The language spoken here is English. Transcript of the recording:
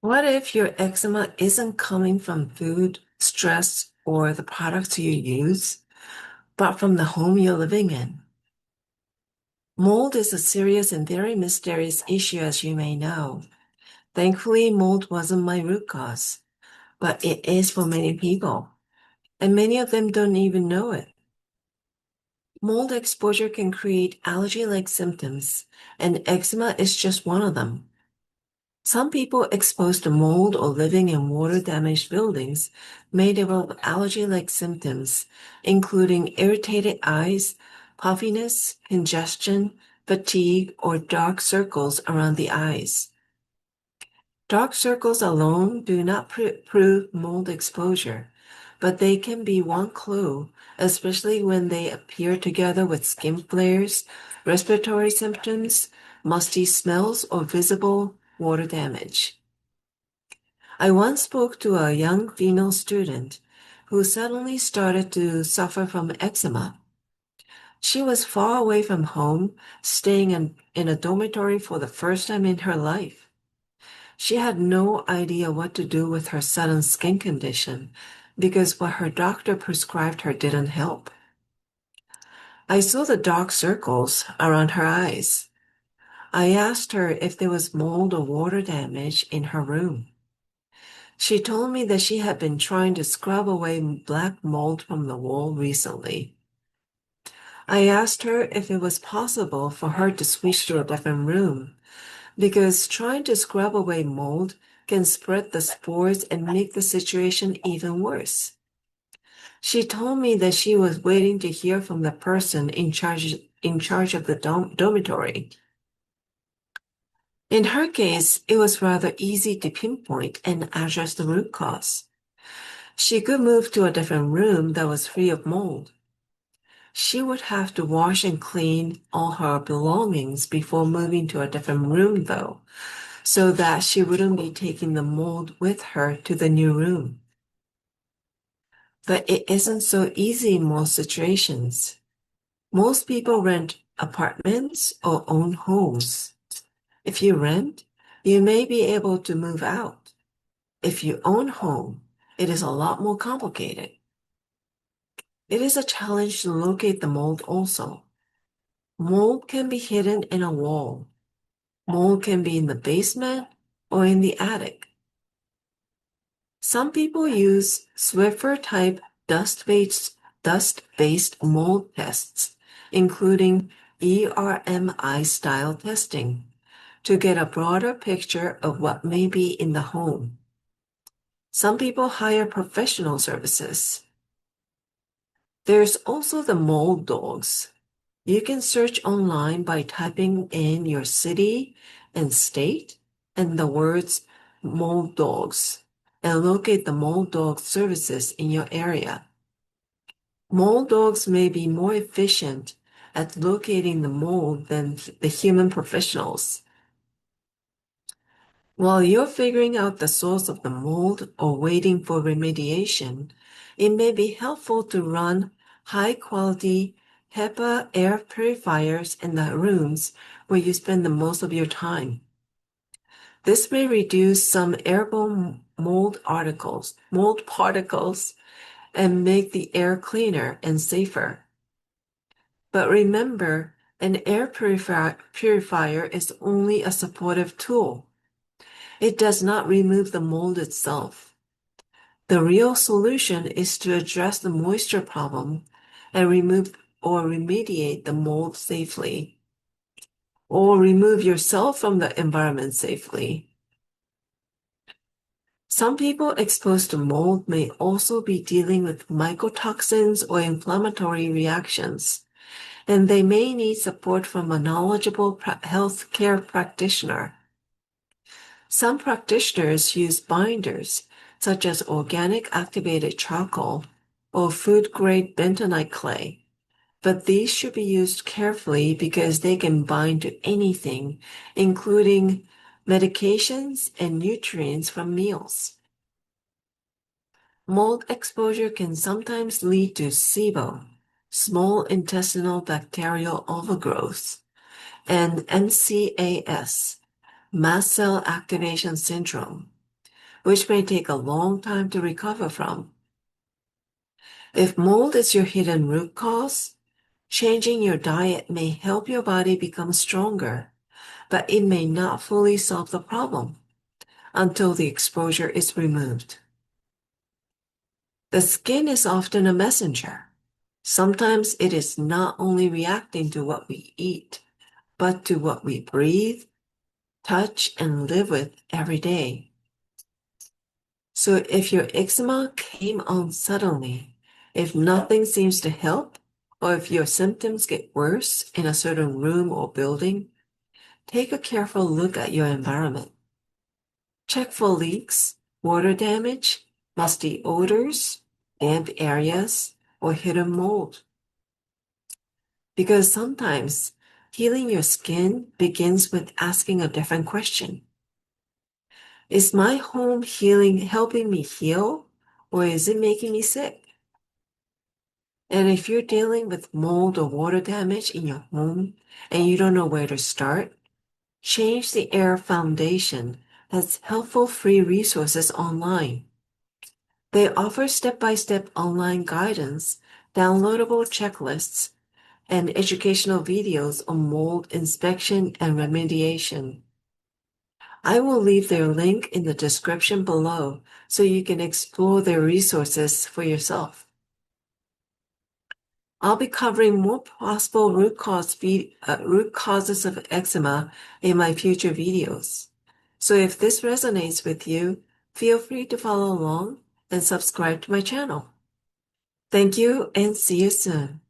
What if your eczema isn't coming from food, stress, or the products you use, but from the home you're living in? Mold is a serious and very mysterious issue, as you may know. Thankfully, mold wasn't my root cause, but it is for many people, and many of them don't even know it. Mold exposure can create allergy-like symptoms, and eczema is just one of them. Some people exposed to mold or living in water-damaged buildings may develop allergy-like symptoms, including irritated eyes, puffiness, congestion, fatigue, or dark circles around the eyes. Dark circles alone do not prove mold exposure, but they can be one clue, especially when they appear together with skin flares, respiratory symptoms, musty smells, or visible water damage. I once spoke to a young female student who suddenly started to suffer from eczema. She was far away from home, staying in a dormitory for the first time in her life. She had no idea what to do with her sudden skin condition because what her doctor prescribed her didn't help. I saw the dark circles around her eyes. I asked her if there was mold or water damage in her room. She told me that she had been trying to scrub away black mold from the wall recently. I asked her if it was possible for her to switch to a different room, because trying to scrub away mold can spread the spores and make the situation even worse. She told me that she was waiting to hear from the person in charge of the dormitory. In her case, it was rather easy to pinpoint and address the root cause. She could move to a different room that was free of mold. She would have to wash and clean all her belongings before moving to a different room, though, so that she wouldn't be taking the mold with her to the new room. But it isn't so easy in most situations. Most people rent apartments or own homes. If you rent, you may be able to move out. If you own home, it is a lot more complicated. It is a challenge to locate the mold also. Mold can be hidden in a wall. Mold can be in the basement or in the attic. Some people use Swiffer type dust-based mold tests, including ERMI style testing, to get a broader picture of what may be in the home. Some people hire professional services. There's also the mold dogs. You can search online by typing in your city and state and the words mold dogs and locate the mold dog services in your area. Mold dogs may be more efficient at locating the mold than the human professionals. While you're figuring out the source of the mold or waiting for remediation, it may be helpful to run high-quality HEPA air purifiers in the rooms where you spend the most of your time. This may reduce some airborne mold particles, and make the air cleaner and safer. But remember, an air purifier is only a supportive tool. It does not remove the mold itself. The real solution is to address the moisture problem and remove or remediate the mold safely, or remove yourself from the environment safely. Some people exposed to mold may also be dealing with mycotoxins or inflammatory reactions, and they may need support from a knowledgeable healthcare practitioner. Some practitioners use binders, such as organic activated charcoal or food-grade bentonite clay, but these should be used carefully because they can bind to anything, including medications and nutrients from meals. Mold exposure can sometimes lead to SIBO, small intestinal bacterial overgrowth, and MCAS, mast cell activation syndrome. which may take a long time to recover from. If mold is your hidden root cause, changing your diet may help your body become stronger, but it may not fully solve the problem until the exposure is removed. The skin is often a messenger. Sometimes it is not only reacting to what we eat, but to what we breathe, touch, and live with every day. So if your eczema came on suddenly, if nothing seems to help, or if your symptoms get worse in a certain room or building, take a careful look at your environment. Check for leaks, water damage, musty odors, damp areas, or hidden mold. Because sometimes healing your skin begins with asking a different question. Is my home healing helping me heal, or is it making me sick? And if you're dealing with mold or water damage in your home and you don't know where to start, Change the Air Foundation has helpful free resources online. They offer step-by-step online guidance, downloadable checklists, and educational videos on mold inspection and remediation. I will leave their link in the description below so you can explore their resources for yourself. I'll be covering more possible root causes of eczema in my future videos. So if this resonates with you, feel free to follow along and subscribe to my channel. Thank you and see you soon.